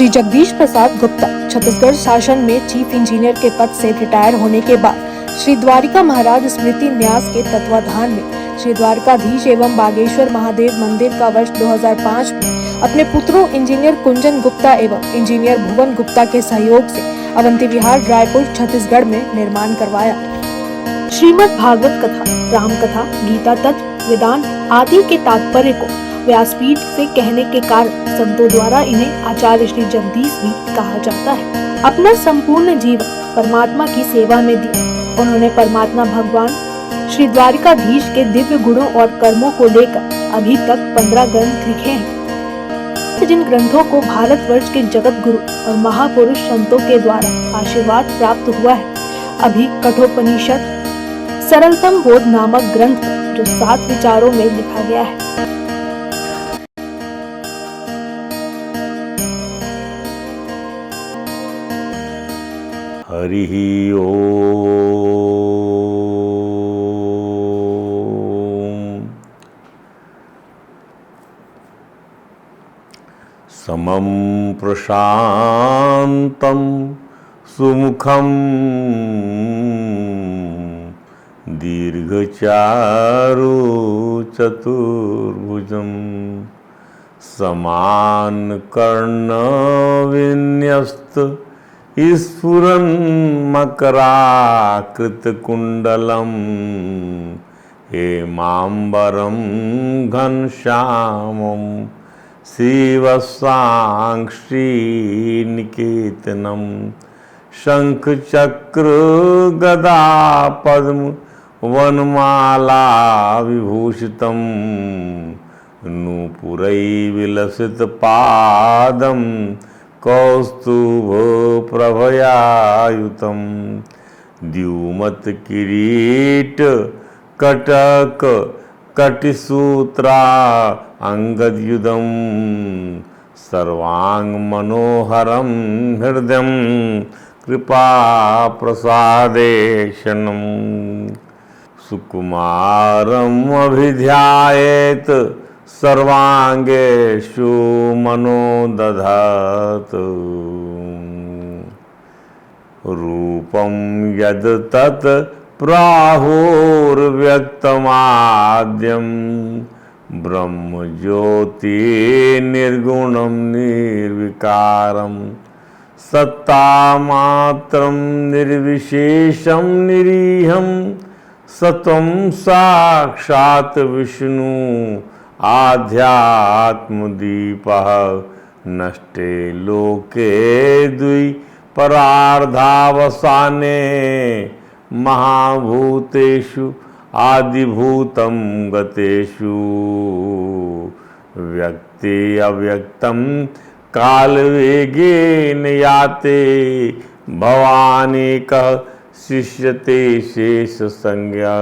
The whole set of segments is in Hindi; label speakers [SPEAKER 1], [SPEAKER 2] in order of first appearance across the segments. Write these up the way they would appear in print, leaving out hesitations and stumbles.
[SPEAKER 1] श्री जगदीश प्रसाद गुप्ता छत्तीसगढ़ शासन में चीफ इंजीनियर के पद से रिटायर होने के बाद श्री द्वारिका महाराज स्मृति न्यास के तत्वाधान में श्री द्वारकाधीश एवं बागेश्वर महादेव मंदिर का वर्ष 2005 में अपने पुत्रों इंजीनियर कुंजन गुप्ता एवं इंजीनियर भुवन गुप्ता के सहयोग से अवंती विहार रायपुर छत्तीसगढ़ में निर्माण करवाया। श्रीमद् भागवत कथा, राम कथा, गीता तत्व, वेदांत आदि के तात्पर्य को व्यासपीठ से कहने के कारण संतों द्वारा इन्हें आचार्य श्री जगदीश भी कहा जाता है। अपना संपूर्ण जीवन परमात्मा की सेवा में दिया। उन्होंने परमात्मा भगवान श्री द्वारिकाधीश के दिव्य गुणों और कर्मों को लेकर अभी तक 15 ग्रंथ लिखे हैं, जिन ग्रंथों को भारतवर्ष के जगत गुरु और महापुरुष संतों के द्वारा आशीर्वाद प्राप्त हुआ है। अभी कठोपनिषद सरलतम बोध नामक ग्रंथ जो 7 विचारों में लिखा गया है।
[SPEAKER 2] हरि ओम। समं प्रशान्तं सुमुखं दीर्घचारु चतुर्भुजं समानकर्णविन्यस्त स्फुरन् मकराकृतकुण्डलं हेमाम्बरं घनश्यामं श्रीवत्साङ्घ्रिनिकेतनं शङ्खचक्र गदा पद्म वनमाला विभूषितं नूपुरैर्विलसितपादं कौस्तुभ प्रभयायुतं द्युमत्किरीट कटक कटिसूत्रा अंगद्युदं सर्वांग मनोहरं हृदयं कृपा प्रसादेशनं सुकुमारं अभिध्यायेत सर्वांगेषु मनो दधातु रूपं यद् तत् प्राहुर्व्यक्तमाद्यं ब्रह्मज्योति निर्गुणं निर्विकारं सत्तामात्रं निर्विशेषं निरीहं सत्वं साक्षात् विष्णु आध्यात्मदीपः नष्टे लोके द्विपरार्धावसाने महाभूतेषु आदिभूतं गतेषु व्यक्ति अव्यक्तं कालवेगेन याते भवानेकः शिष्यते शेष संज्ञा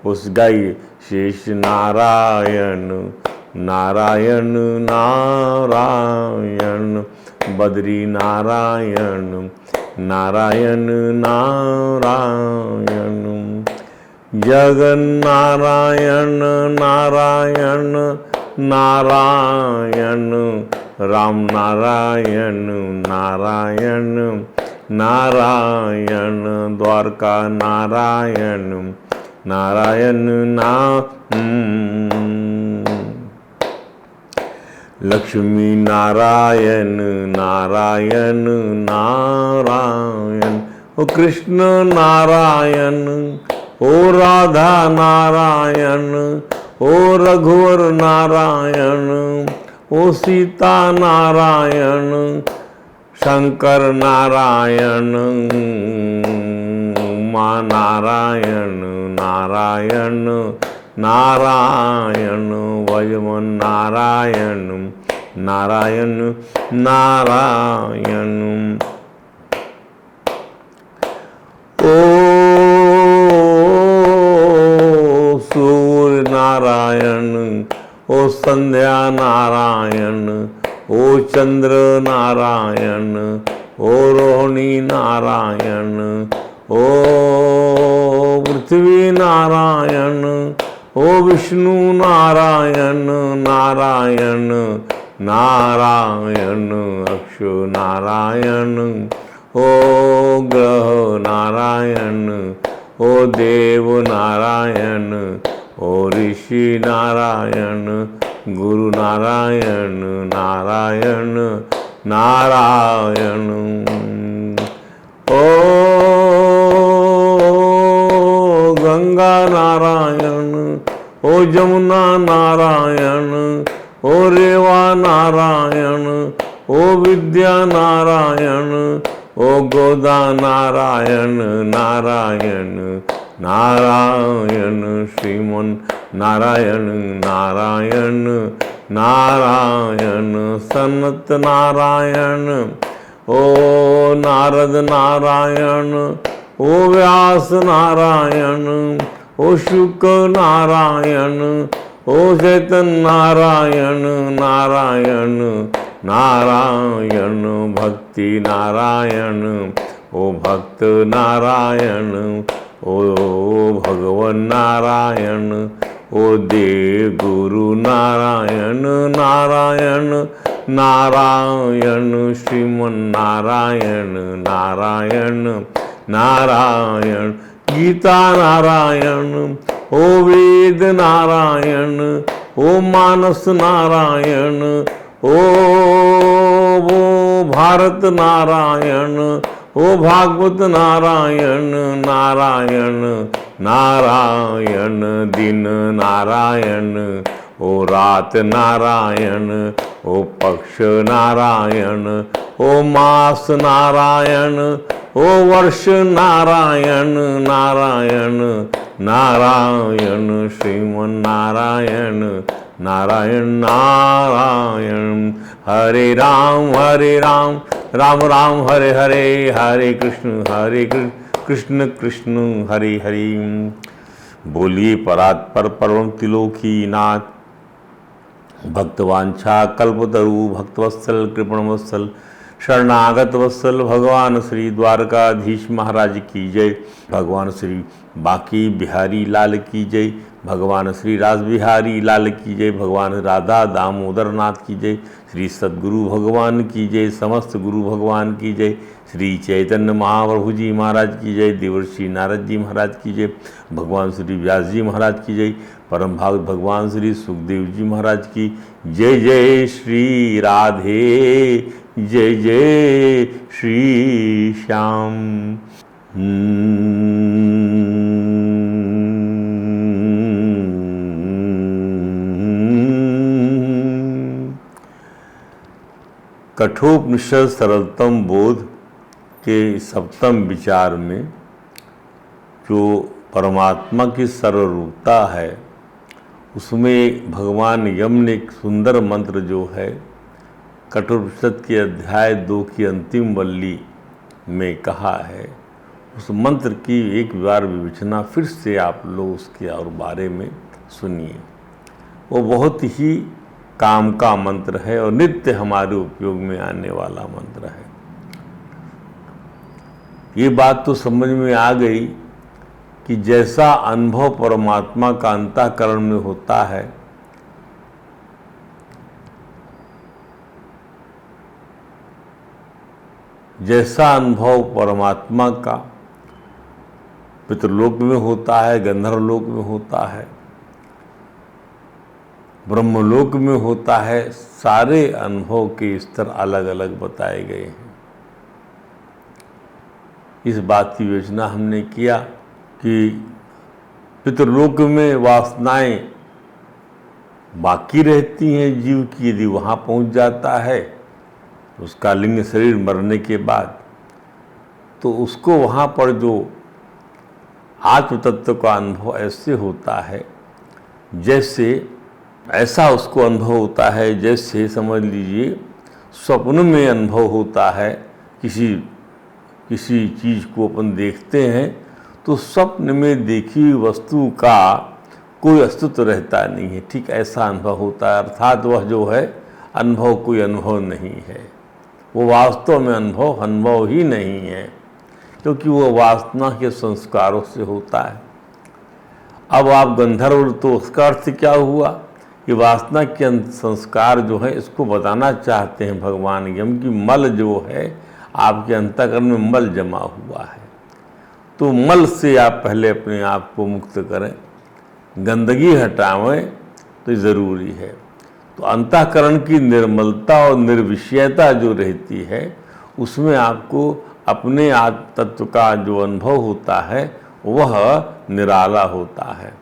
[SPEAKER 2] उस गई शेष नारायण नारायण नारायण बद्री नारायण नारायण नारायण जगन्नारायण नारायण नारायण राम नारायण नारायण नारायण द्वारका नारायण नारायण लक्ष्मी नारायण नारायण नारायण ओ कृष्ण नारायण ओ राधा नारायण ओ रघुवर नारायण ओ सीता नारायण शंकर नारायण उमा नारायण नारायण नारायण वयमन नारायण नारायण नारायण ओ सूर्य नारायण ओ संध्या नारायण ओ चंद्र नारायण ओ रोहिणी नारायण ओ पृथ्वी नारायण ओ विष्णु नारायण नारायण नारायण अक्षो नारायण, ओ ग्रह नारायण, ओ देव नारायण, ओ ऋषि नारायण, गुरु नारायण नारायण नारायण। ओ गंगा नारायण, ओ जमुना नारायण, ओ रेवा नारायण, ओ विद्या नारायण, ओ गोदा नारायण नारायण नारायण, श्रीमन नारायण नारायण नारायण, सनत नारायण, ओ नारद नारायण, ओ व्यास नारायण, ओ शुक नारायण, ओ चैतन्य नारायण नारायण नारायण, भक्ति नारायण, ओ भक्त नारायण, ओ भगवन नारायण, ओ देव गुरु नारायण नारायण नारायण, श्रीमन नारायण नारायण नारायण, गीता नारायण, ओ वेद नारायण, ओ मानस नारायण, ओ भारत नारायण, ओ भागवत नारायण नारायण नारायण, दिन नारायण, ओ रात नारायण, ओ पक्ष नारायण, ओ मास नारायण, ओ वर्ष नारायण नारायण नारायण, श्रीमन नारायण नारायण नारायण। हरे राम राम राम हरे हरे, हरे कृष्ण कृष्ण कृष्ण हरे हरे। बोलिए परात्पर परम त्रिलोकीनाथ, भक्तवांछा कल्पतरु भक्तवत्सल कृपणवत्सल शरणागत वत्सल भगवान श्री द्वारकाधीश महाराज की जय, भगवान श्री बांकी बिहारी लाल की जय, भगवान श्री रास बिहारी लाल की जय, भगवान राधा दामोदर नाथ की जय, श्री सद्गुरु भगवान की जय, समस्त गुरु भगवान की जय, श्री चैतन्य महाप्रभु जी महाराज की जय, देवर्षि नारद जी महाराज की जय, भगवान श्री व्यास जी महाराज की जय, परम भागवत भगवान श्री सुखदेव जी महाराज की जय। जय श्री राधे, जय जय श्री श्याम। कठोपनिषद सरलतम बोध के सप्तम विचार में जो परमात्मा की सर्वरूपता है, उसमें भगवान यम ने एक सुंदर मंत्र जो है कठोपनिषद के अध्याय 2 की अंतिम वल्ली में कहा है, उस मंत्र की एक बार विवेचना फिर से आप लोग उसके और बारे में सुनिए। वो बहुत ही काम का मंत्र है और नित्य हमारे उपयोग में आने वाला मंत्र है। ये बात तो समझ में आ गई कि जैसा अनुभव परमात्मा का अंतःकरण में होता है, जैसा अनुभव परमात्मा का पितृलोक में होता है, गंधर्वलोक में होता है, ब्रह्मलोक में होता है, सारे अनुभव के स्तर अलग अलग बताए गए हैं। इस बात की विवेचना हमने किया कि पितृलोक में वासनाएं बाकी रहती हैं जीव की, यदि वहाँ पहुँच जाता है उसका लिंग शरीर मरने के बाद, तो उसको वहाँ पर जो आत्म तत्व का अनुभव ऐसे होता है, जैसे ऐसा उसको अनुभव होता है जैसे समझ लीजिए स्वप्न में अनुभव होता है। किसी चीज़ को अपन देखते हैं तो स्वप्न में देखी हुई वस्तु का कोई अस्तित्व रहता नहीं है, ठीक ऐसा अनुभव होता है। अर्थात वह जो है अनुभव कोई अनुभव नहीं है, वो वास्तव में अनुभव ही नहीं है, क्योंकि वो वासना के संस्कारों से होता है। अब आप गंधर्व, तो उसका अर्थ क्या हुआ ये वासना के संस्कार जो है इसको बताना चाहते हैं भगवान यम कि मल जो है आपके अंतःकरण में मल जमा हुआ है, तो मल से आप पहले अपने आप को मुक्त करें, गंदगी हटावें तो ज़रूरी है। तो अंतःकरण की निर्मलता और निर्विषयता जो रहती है उसमें आपको अपने आत्म तत्व का जो अनुभव होता है वह निराला होता है।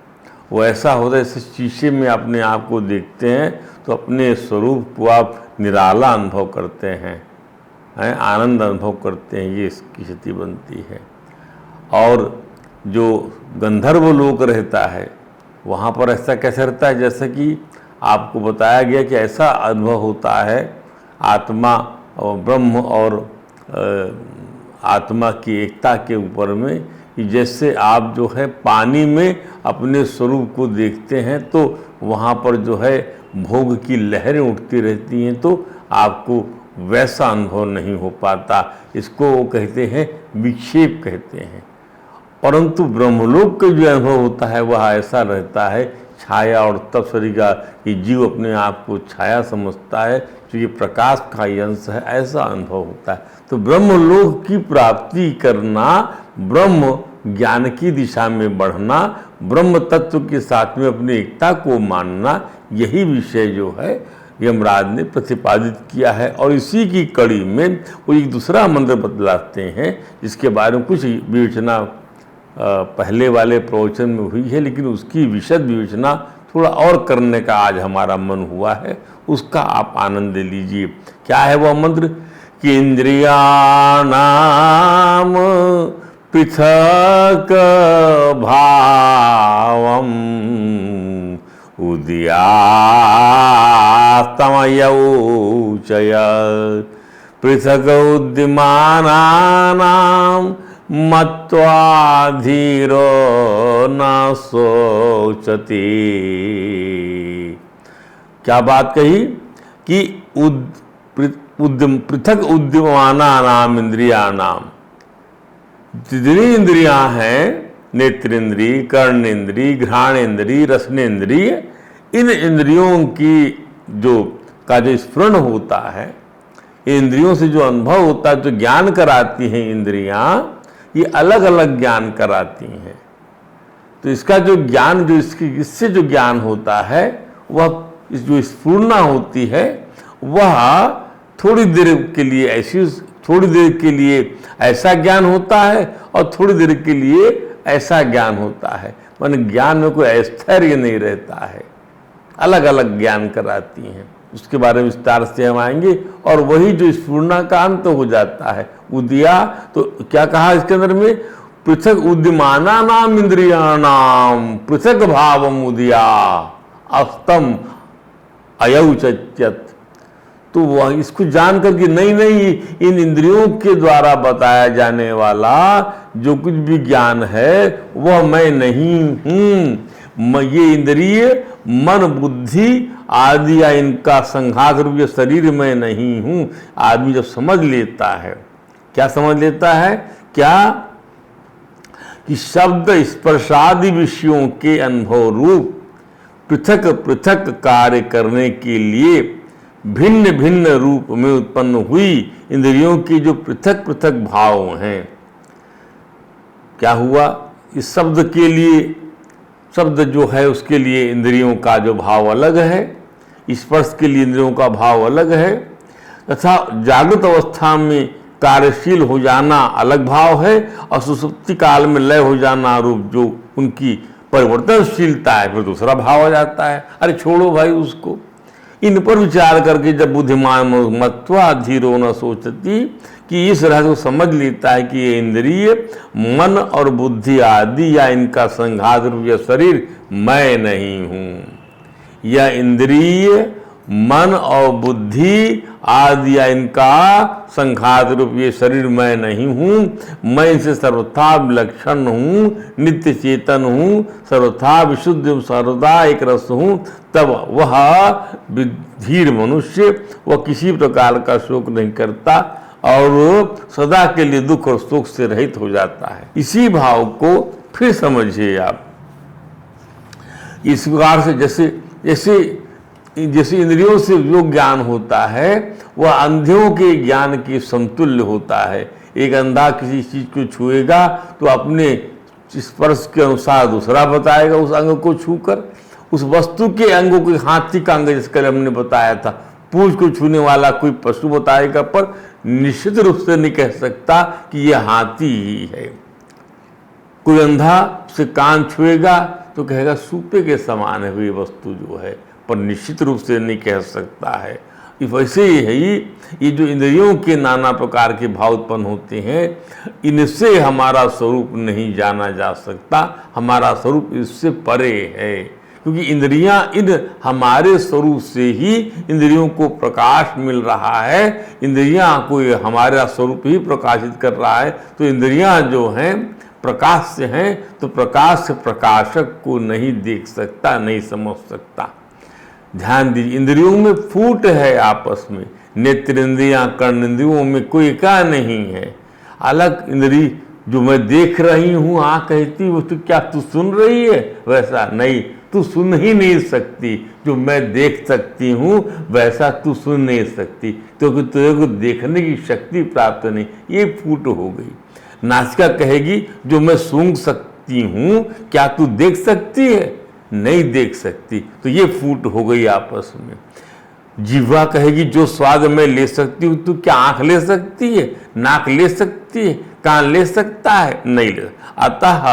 [SPEAKER 2] वो ऐसा होता है जैसे शीशे में अपने आप को देखते हैं तो अपने स्वरूप को आप निराला अनुभव करते हैं, आनंद अनुभव करते हैं, ये इसकी स्थिति बनती है। और जो गंधर्व लोक रहता है वहाँ पर ऐसा कैसे रहता है, जैसे कि आपको बताया गया कि ऐसा अनुभव होता है आत्मा और ब्रह्म और आत्मा की एकता के ऊपर में, कि जैसे आप जो है पानी में अपने स्वरूप को देखते हैं तो वहाँ पर जो है भोग की लहरें उठती रहती हैं, तो आपको वैसा अनुभव नहीं हो पाता। इसको वो कहते हैं विक्षेप कहते हैं। परंतु ब्रह्मलोक का जो अनुभव होता है वह ऐसा रहता है छाया और तपस्वी का, कि जीव अपने आप को छाया समझता है क्योंकि प्रकाश का ही अंश है, ऐसा अनुभव होता है। तो ब्रह्मलोक की प्राप्ति करना, ब्रह्म ज्ञान की दिशा में बढ़ना, ब्रह्म तत्व के साथ में अपनी एकता को मानना, यही विषय जो है यमराज ने प्रतिपादित किया है। और इसी की कड़ी में वो एक दूसरा मंत्र बतलाते हैं जिसके बारे में कुछ विवेचना पहले वाले प्रवचन में हुई है, लेकिन उसकी विशद विवेचना थोड़ा और करने का आज हमारा मन हुआ है, उसका आप आनंद लीजिए। क्या है वह मंत्र कि इंद्रियाणाम पृथक भावम उदयास्तमयौचय पृथक उद्यमानानाम मत्वा धीरो न सोचति। क्या बात कही कि पृथक उद्यमानानाम इंद्रियाणाम, जितनी इंद्रियां हैं, नेत्रेंद्रिय, कर्णेंद्रिय, घ्राणेंद्रिय, रसनेंद्रिय, इन इंद्रियों की जो स्फुरण होता है, इंद्रियों से जो अनुभव होता है, जो ज्ञान कराती हैं इंद्रियां, ये अलग अलग ज्ञान कराती हैं। तो इसका जो ज्ञान, जो इससे जो ज्ञान होता है, वह जो स्फुरना होती है वह थोड़ी देर के लिए ऐसी, थोड़ी देर के लिए ऐसा ज्ञान होता है और थोड़ी देर के लिए ऐसा ज्ञान होता है। माने ज्ञान में कोई स्थैर्य नहीं रहता है, अलग अलग ज्ञान कराती हैं। उसके बारे में विस्तार से हम आएंगे। और वही जो स्फुरना का अंत हो जाता है उदया, तो क्या कहा इसके अंदर में, पृथक उद्यमाना नाम इंद्रियाणाम पृथक भावम उदया अस्तम अयौचत्यत। तो वह इसको जान करके नहीं, इन इंद्रियों के द्वारा बताया जाने वाला जो कुछ भी ज्ञान है वह मैं नहीं हूँ। ये इंद्रिय मन बुद्धि आदि या इनका संघात रूप ये शरीर में नहीं हूँ। आदमी जब समझ लेता है, क्या समझ लेता है, क्या कि शब्द स्पर्शादि विषयों के अनुभव रूप पृथक पृथक कार्य करने के लिए भिन्न भिन्न रूप में उत्पन्न हुई इंद्रियों की जो पृथक पृथक भाव हैं, क्या हुआ, इस शब्द के लिए, शब्द जो है उसके लिए इंद्रियों का जो भाव अलग है, स्पर्श के लिए इंद्रियों का भाव अलग है, तथा जागृत अवस्था में कार्यशील हो जाना अलग भाव है, और सुसुप्ति काल में लय हो जाना रूप जो उनकी परिवर्तनशीलता है, फिर दूसरा भाव आ जाता है। अरे छोड़ो भाई उसको। इन पर विचार करके जब बुद्धिमान मत्वा धीरो न सोचती, कि इस तरह से समझ लेता है कि ये इंद्रिय मन और बुद्धि आदि या इनका संघात रूप यह शरीर मैं नहीं हूँ, यह इंद्रिय मन और बुद्धि आदि या इनका संघात रूप ये शरीर मैं नहीं हूँ, मैं इनसे सर्वथा विलक्षण हूँ, नित्य चेतन हूँ, सर्वथा विशुद्ध सर्वदा एक रस हूँ। तब वह धीर मनुष्य वह किसी प्रकार का शोक नहीं करता और सदा के लिए दुख और शोक से रहित हो जाता है। इसी भाव को फिर समझिए आप, इस प्रकार से जैसे जैसे जैसे इंद्रियों से जो ज्ञान होता है वह अंधों के ज्ञान के समतुल्य होता है। एक अंधा किसी चीज को छुएगा तो अपने स्पर्श के अनुसार दूसरा बताएगा उस अंग को छूकर। उस वस्तु के अंगों को, हाथी का अंग जिसका हमने बताया था, पूंछ को छूने वाला कोई पशु बताएगा, पर निश्चित रूप से नहीं कह सकता कि यह हाथी ही है। कोई अंधा से कान छुएगा तो कहेगा सूपे के समान है ये वस्तु जो है, पर निश्चित रूप से नहीं कह सकता है। वैसे ही है ये जो इंद्रियों के नाना प्रकार के भाव उत्पन्न होते हैं, इनसे हमारा स्वरूप नहीं जाना जा सकता। हमारा स्वरूप इससे परे है, क्योंकि इंद्रियां इन हमारे स्वरूप से ही इंद्रियों को प्रकाश मिल रहा है। इंद्रियां को हमारा स्वरूप ही प्रकाशित कर रहा है। तो इंद्रियां जो हैं प्रकाश से हैं, तो प्रकाश से प्रकाशक को नहीं देख सकता, नहीं समझ सकता। ध्यान दीजिए, इंद्रियों में फूट है आपस में। नेत्र इंद्रियां, कर्ण इंद्रियों में कोई एका नहीं है। अलग इंद्री जो मैं देख रही हूँ, आँख कहती वो तो क्या तू सुन रही है, वैसा नहीं, तू सुन ही नहीं सकती। जो मैं देख सकती हूँ वैसा तू सुन नहीं सकती, क्योंकि तुझे को देखने की शक्ति प्राप्त नहीं। ये फूट हो गई। नासिका कहेगी जो मैं सूंघ सकती हूँ क्या तू देख सकती है, नहीं देख सकती। तो ये फूट हो गई आपस में। जिह्वा कहेगी जो स्वाद मैं ले सकती हूँ तू क्या आंख ले सकती है, नाक ले सकती है, कान ले सकता है, नहीं ले। अतः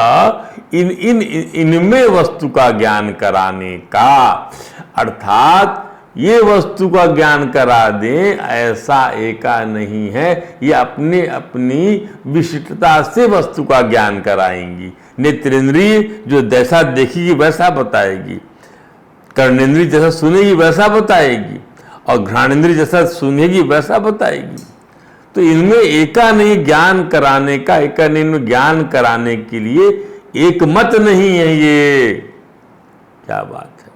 [SPEAKER 2] इनमें वस्तु का ज्ञान कराने का, अर्थात ये वस्तु का ज्ञान करा दें ऐसा एका नहीं है। ये अपने अपनी विशिष्टता से वस्तु का ज्ञान कराएंगी। नेत्रेंद्रिय जो जैसा देखेगी वैसा बताएगी, कर्णेंद्रिय जैसा सुनेगी वैसा बताएगी, और घ्राणेंद्रिय जैसा सुनेगी वैसा बताएगी। तो इनमें एका नहीं ज्ञान कराने का, एका नहीं इनमें ज्ञान कराने के लिए एक मत नहीं है। ये क्या बात है।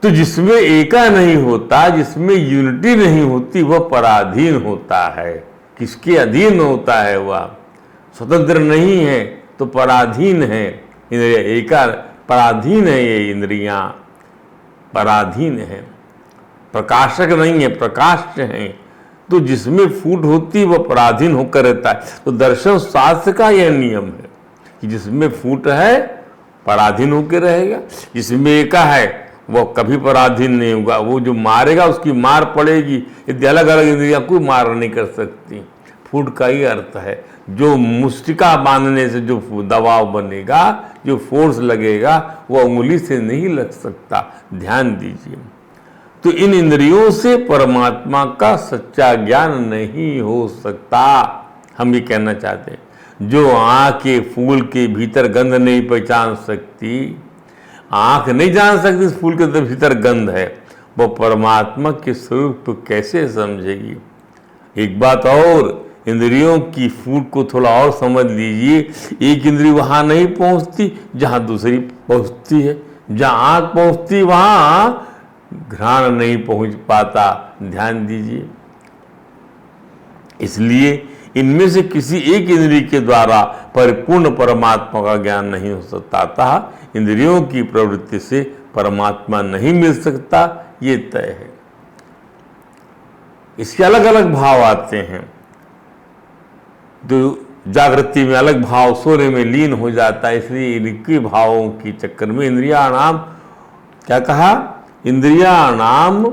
[SPEAKER 2] तो जिसमें एका नहीं होता, जिसमें यूनिटी नहीं होती, वह पराधीन होता है। किसके अधीन होता है? वह स्वतंत्र नहीं है तो पराधीन है। इंद्रिया एका पराधीन है, ये इंद्रियां पराधीन है, प्रकाशक नहीं है, प्रकाश है। तो जिसमें फूट होती वह पराधीन होकर रहता है। तो दर्शन शास्त्र का यह नियम है कि जिसमें फूट है पराधीन होकर रहेगा, जिसमें एका है वह कभी पराधीन नहीं होगा। वो जो मारेगा उसकी मार पड़ेगी। यदि अलग अलग इंद्रियां कोई मार नहीं कर सकती। फूट का ही अर्थ है जो मुष्टिका बांधने से जो दबाव बनेगा, जो फोर्स लगेगा, वह उंगली से नहीं लग सकता। ध्यान दीजिए। तो इन इंद्रियों से परमात्मा का सच्चा ज्ञान नहीं हो सकता। हम ये कहना चाहते हैं, जो आँख के फूल के भीतर गंध नहीं पहचान सकती, आँख नहीं जान सकती इस फूल के भीतर गंध है, वो परमात्मा के स्वरूप को कैसे समझेगी। एक बात और, इंद्रियों की फूट को थोड़ा और समझ लीजिए। एक इंद्री वहां नहीं पहुंचती जहां दूसरी पहुंचती है। जहां आँख पहुंचती वहां घ्राण नहीं पहुंच पाता। ध्यान दीजिए। इसलिए इनमें से किसी एक इंद्रिय के द्वारा परिपूर्ण परमात्मा का ज्ञान नहीं हो सकता। अतः इंद्रियों की प्रवृत्ति से परमात्मा नहीं मिल सकता, ये तय है। इसके अलग अलग भाव आते हैं। तो जागृति में अलग भाव सोने में लीन हो जाता है। इसलिए इनके भावों की चक्कर में इंद्रियाणाम, क्या कहा, इंद्रियाणाम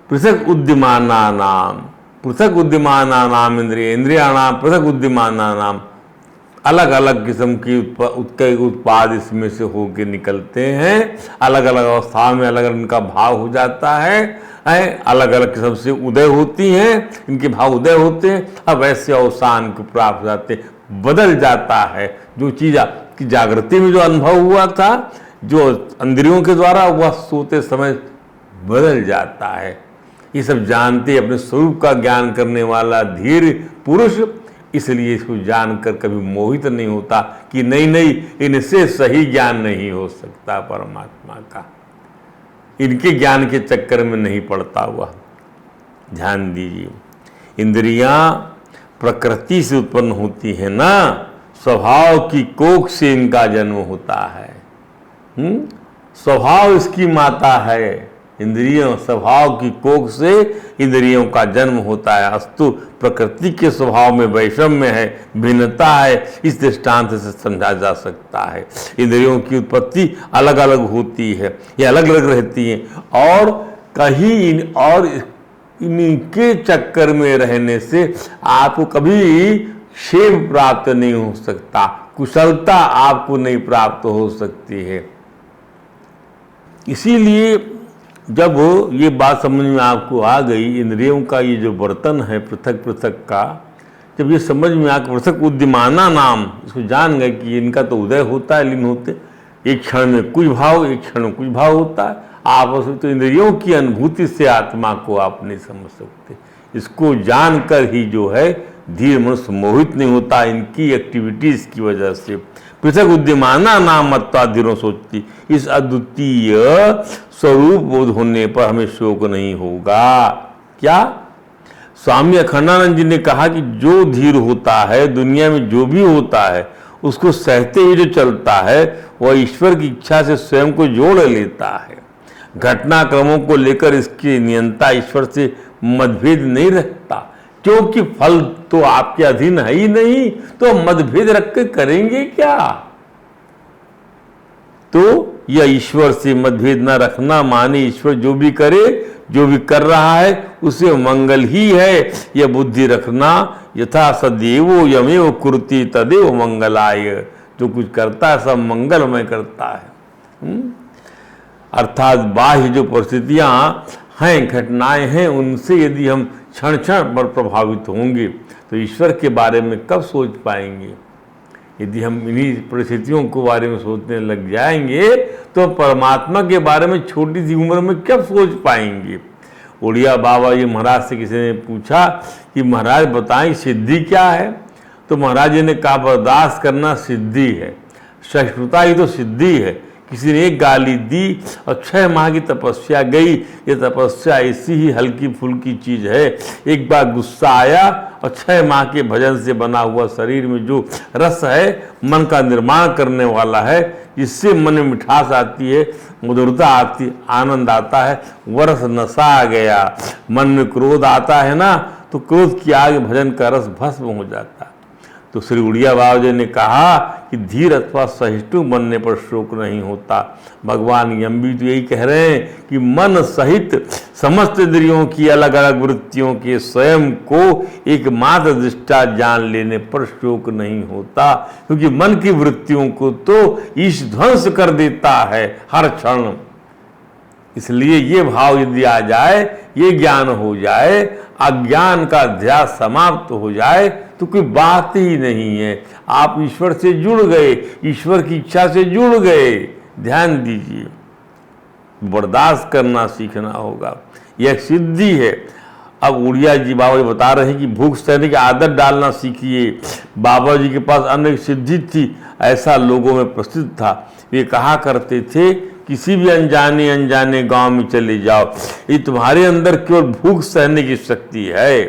[SPEAKER 2] पृथक उद्यमानानाम, पृथक उद्यमानानाम इंद्रिय, इंद्रियाणाम पृथक उद्यमानानाम, अलग अलग किस्म की उत्पाद इसमें से होकर निकलते हैं। अलग अलग अवस्थाओं में अलग अलग इनका भाव हो जाता है। अलग अलग किस्म से उदय होती हैं, इनके भाव उदय होते हैं। अब वैसे अवसान को प्राप्त हो जाते, बदल जाता है। जो चीज़ की जागृति में जो अनुभव हुआ था, जो इंद्रियों के द्वारा, वह सोते समय बदल जाता है। ये सब जानते अपने स्वरूप का ज्ञान करने वाला धीर पुरुष इसलिए इसको जानकर कभी मोहित नहीं होता कि नहीं इनसे सही ज्ञान नहीं हो सकता परमात्मा का। इनके ज्ञान के चक्कर में नहीं पड़ता हुआ। ध्यान दीजिए, इंद्रियां प्रकृति से उत्पन्न होती है ना, स्वभाव की कोख से इनका जन्म होता है। स्वभाव इसकी माता है। इंद्रियों स्वभाव की कोख से इंद्रियों का जन्म होता है। अस्तु प्रकृति के स्वभाव में वैषम्य है, भिन्नता है, इस दृष्टांत से समझा जा सकता है। इंद्रियों की उत्पत्ति अलग अलग होती है, ये अलग अलग रहती हैं, और कहीं इनके चक्कर में रहने से आपको कभी क्षेम प्राप्त नहीं हो सकता, कुशलता आपको नहीं प्राप्त हो सकती है। इसीलिए जब ये बात समझ में आपको आ गई, इंद्रियों का ये जो बर्तन है पृथक पृथक का, जब ये समझ में आकर पृथक उद्यमाना नाम, इसको जान गए कि इनका तो उदय होता है, लीन होते, एक क्षण में कुछ भाव, एक क्षण में कुछ भाव होता है आपस में, तो इंद्रियों की अनुभूति से आत्मा को आप नहीं समझ सकते। इसको जानकर ही जो है धीर मनुष्य मोहित नहीं होता इनकी एक्टिविटीज की वजह से। पृथक उद्यमाना नाम मत्ता धीरों सोचती, इस अद्वितीय स्वरूप बोध होने पर हमें शोक नहीं होगा। क्या स्वामी अखंडानंद जी ने कहा कि जो धीर होता है, दुनिया में जो भी होता है उसको सहते हुए जो चलता है, वह ईश्वर की इच्छा से स्वयं को जोड़ लेता है। घटनाक्रमों को लेकर इसकी नियंता ईश्वर से मतभेद नहीं रखता, क्योंकि फल तो आपके अधीन है ही नहीं, तो मतभेद रख के करेंगे क्या। तो यह ईश्वर से मतभेद न रखना माने ईश्वर जो भी करे, जो भी कर रहा है उसे मंगल ही है, यह बुद्धि रखना। यथा सदैव यमेव कुर्ति तदेव मंगलाय, जो कुछ करता है सब मंगलमय करता है। अर्थात बाह्य जो परिस्थितियां हैं, घटनाएं हैं, उनसे यदि हम क्षण क्षण पर प्रभावित होंगे तो ईश्वर के बारे में कब सोच पाएंगे। यदि हम इन्हीं परिस्थितियों के बारे में सोचने लग जाएंगे तो परमात्मा के बारे में छोटी सी उम्र में कब सोच पाएंगे। उड़िया बाबा जी महाराज से किसी ने पूछा कि महाराज बताएं सिद्धि क्या है, तो महाराज जी ने कहा बर्दाश्त करना सिद्धि है, सहिष्णुता ही तो सिद्धि है। किसी ने एक गाली दी और 6 माह की तपस्या गई। ये तपस्या ऐसी ही हल्की फुल्की चीज़ है, एक बार गुस्सा आया और 6 माह के भजन से बना हुआ शरीर में जो रस है मन का निर्माण करने वाला है, जिससे मन में मिठास आती है, मधुरता आती, आनंद आता है, वरस नशा आ गया। मन में क्रोध आता है ना, तो क्रोध की आग भजन का रस भस्म हो जाता है। तो श्री उड़िया बाबा जी ने कहा कि धीर अथवा सहिष्णु बनने पर शोक नहीं होता। भगवान यम भी तो यही कह रहे हैं कि मन सहित समस्त इंद्रियों की अलग अलग वृत्तियों के स्वयं को एकमात्र दृष्टा जान लेने पर शोक नहीं होता, क्योंकि मन की वृत्तियों को तो ईश ध्वंस कर देता है हर क्षण। इसलिए ये भाव यदि आ जाए, ये ज्ञान हो जाए, अज्ञान का ध्यास समाप्त हो जाए, तो कोई बात ही नहीं है। आप ईश्वर से जुड़ गए, ईश्वर की इच्छा से जुड़ गए। ध्यान दीजिए, बर्दाश्त करना सीखना होगा, यह सिद्धि है। अब उड़िया जी बाबा जी बता रहे हैं कि भूख सहने की आदत डालना सीखिए। बाबा जी के पास अन्य सिद्धि थी, ऐसा लोगों में प्रसिद्ध था। वे कहा करते थे किसी भी अनजाने गांव में चले जाओ, ये तुम्हारे अंदर केवल भूख सहने की शक्ति है,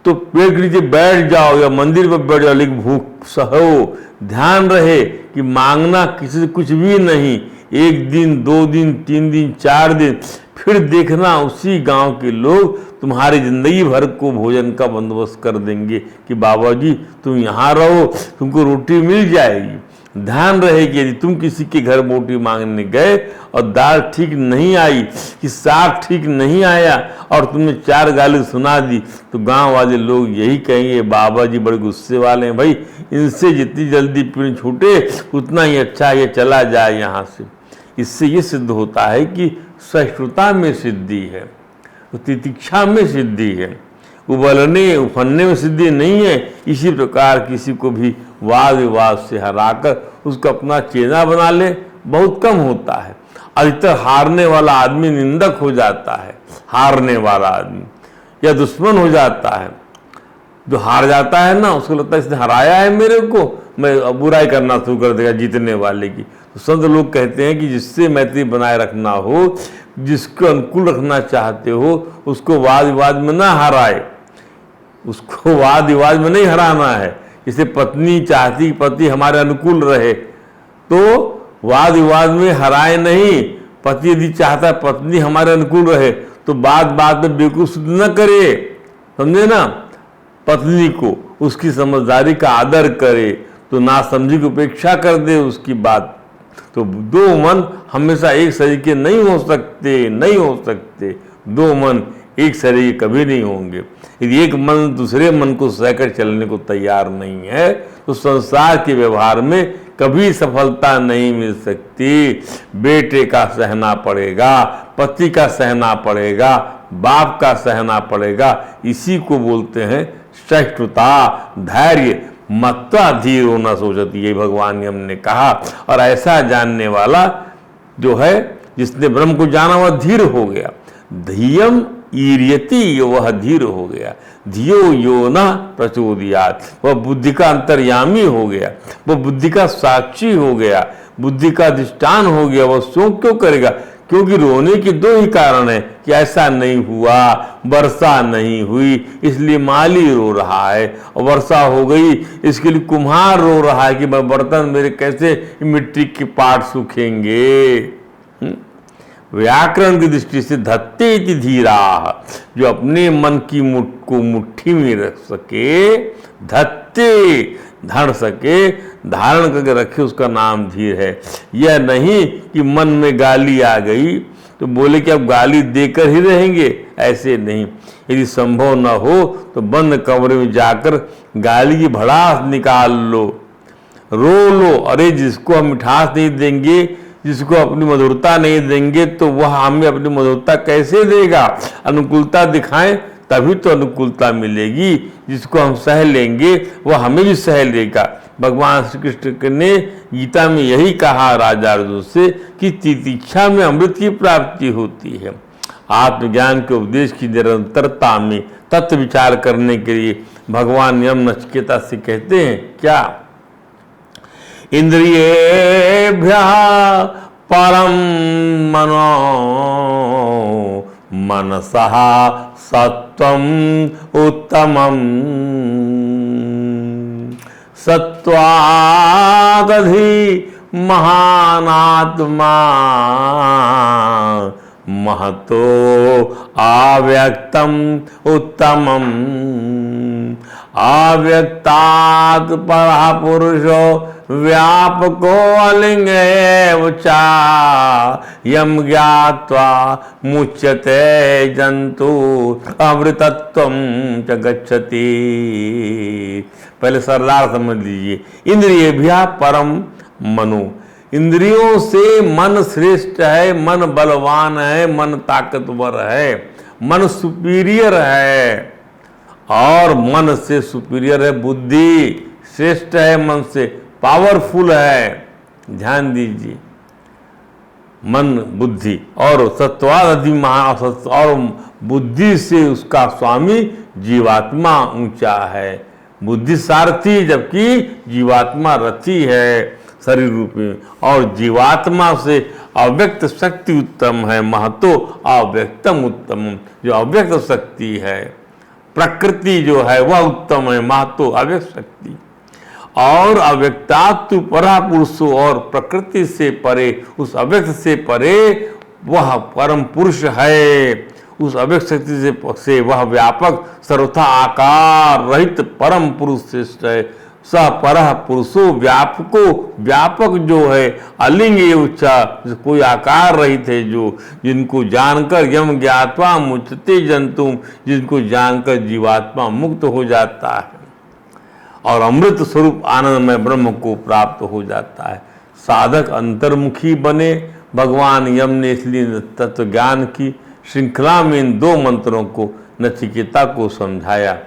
[SPEAKER 2] तो पेड़ के नीचे बैठ जाओ या मंदिर पर बैठ जाओ, लेकिन भूख सहो। ध्यान रहे कि मांगना किसी से कुछ भी नहीं। 1 दिन 2 दिन 3 दिन 4 दिन, फिर देखना उसी गांव के लोग तुम्हारी जिंदगी भर को भोजन का बंदोबस्त कर देंगे कि बाबा जी तुम यहाँ रहो, तुमको रोटी मिल जाएगी। ध्यान रहे कि यदि तुम किसी के घर रोटी मांगने गए और दाल ठीक नहीं आई, कि साग ठीक नहीं आया और तुमने 4 गाली सुना दी, तो गांव वाले लोग यही कहेंगे बाबा जी बड़े गुस्से वाले हैं, भाई इनसे जितनी जल्दी पीड़ छूटे उतना ही अच्छा, ये चला जाए यहाँ से। इससे ये सिद्ध होता है कि सहिष्णुता में सिद्धि है, तो तितिक्षा में सिद्धि है, उबलने उफनने में सिद्धि नहीं है। इसी प्रकार किसी को भी वाद विवाद से हराकर उसको अपना चेला बना ले, बहुत कम होता है। अधिकतर हारने वाला आदमी निंदक हो जाता है, हारने वाला आदमी या दुश्मन हो जाता है। जो हार जाता है ना, उसको लगता है इसने हराया है मेरे को, मैं बुराई करना शुरू कर देगा जीतने वाले की। तो संत लोग कहते हैं कि जिससे मैत्री बनाए रखना हो, जिसको अनुकूल रखना चाहते हो, उसको वाद विवाद में ना हराए, उसको वाद विवाद में नहीं हराना है। जैसे पत्नी चाहती कि पति हमारे अनुकूल रहे, तो वाद विवाद में हराए नहीं। पति यदि चाहता है पत्नी हमारे अनुकूल रहे तो बात बात में बेवकूफ न करे, समझे ना। पत्नी को उसकी समझदारी का आदर करे, तो नासमझी की उपेक्षा कर दे उसकी बात। तो दो मन हमेशा एक शरीर के नहीं हो सकते, नहीं हो सकते। दो मन एक शरीर के कभी नहीं होंगे। यदि एक मन दूसरे मन को सहकर चलने को तैयार नहीं है तो संसार के व्यवहार में कभी सफलता नहीं मिल सकती। बेटे का सहना पड़ेगा, पति का सहना पड़ेगा, बाप का सहना पड़ेगा। इसी को बोलते हैं सहिष्णुता, धैर्य। मत्वा धीर होना सोचती, ये भगवान ने हमने कहा। और ऐसा जानने वाला जो है, जिसने ब्रह्म को जाना वह धीर हो गया। धीयम ईर्यति, वह धीर हो गया। धियो यो न प्रचोदयात्, वह बुद्धि का अंतर्यामी हो गया, वह बुद्धि का साक्षी हो गया, बुद्धि का अधिष्ठान हो गया। वह शोक क्यों करेगा? क्योंकि रोने के दो ही कारण है कि ऐसा नहीं हुआ, वर्षा नहीं हुई, इसलिए माली रो रहा है, और वर्षा हो गई इसके लिए कुम्हार रो रहा है कि बर्तन मेरे कैसे मिट्टी के पाट सूखेंगे। व्याकरण की दृष्टि से धत्ते इति धीरा, जो अपने मन की को मुट्ठी में रख सके, धत्ते धर सके, धारण करके रखे, उसका नाम धीर है। यह नहीं कि मन में गाली आ गई तो बोले कि अब गाली देकर ही रहेंगे, ऐसे नहीं। यदि संभव न हो तो बंद कमरे में जाकर गाली की भड़ास निकाल लो, रो लो। अरे जिसको हम मिठास नहीं देंगे, जिसको अपनी मधुरता नहीं देंगे, तो वह हमें अपनी मधुरता कैसे देगा? अनुकूलता दिखाएं तभी तो अनुकूलता मिलेगी। जिसको हम सह लेंगे वह हमें भी सह लेगा। भगवान श्री कृष्ण ने गीता में यही कहा राजा अर्जुन से कि तितिक्षा में अमृत की प्राप्ति होती है। आत्मज्ञान के उपदेश की निरंतरता में तत्व विचार करने के लिए भगवान यम नचिकेता से कहते हैं क्या? इंद्रियेभ्यः परम मनो मनसः सत्वम उत्तमम् सत्वादधि महानात्मा महतो अव्यक्तम उत्तमम् अव्यक्तात् परः पुरुषो व्यापको अलिंग एव च यम ज्ञात्वा मुच्यते जंतु अमृतत्वं च गच्छति। पहले सरदार समझ लीजिए। इंद्रियेभ्यः परम मनो, इंद्रियों से मन श्रेष्ठ है, मन बलवान है, मन ताकतवर है, मन सुपीरियर है। और मन से सुपीरियर है बुद्धि, श्रेष्ठ है मन से, पावरफुल है। ध्यान दीजिए, मन बुद्धि और सत्वादि और बुद्धि से उसका स्वामी जीवात्मा ऊंचा है। बुद्धि सारथी जबकि जीवात्मा रथी है शरीर रूप में। और जीवात्मा से अव्यक्त शक्ति उत्तम है, महतो अव्यक्तम उत्तम। जो अव्यक्त शक्ति है, प्रकृति जो है वह उत्तम है, महतो अव्यक्त शक्ति। और अव्यक्तात्व परा पुरुषो, और प्रकृति से परे, उस अव्यक्त से परे वह परम पुरुष है। उस अव्यक्त शक्ति से वह व्यापक सर्वथा आकार रहित परम पुरुष श्रेष्ठ है। स परः पुरुषो व्यापको, व्यापक जो है, अलिंग उच्चा, कोई आकार रहित है, जो जिनको जानकर यम ज्ञात्वा मुच्यते जंतु, जिनको जानकर जीवात्मा मुक्त हो जाता है और अमृत स्वरूप आनंदमय ब्रह्म को प्राप्त हो जाता है। साधक अंतर्मुखी बने। भगवान यम ने इसलिए तत्व ज्ञान की श्रृंखला में इन दो मंत्रों को नचिकेता को समझाया।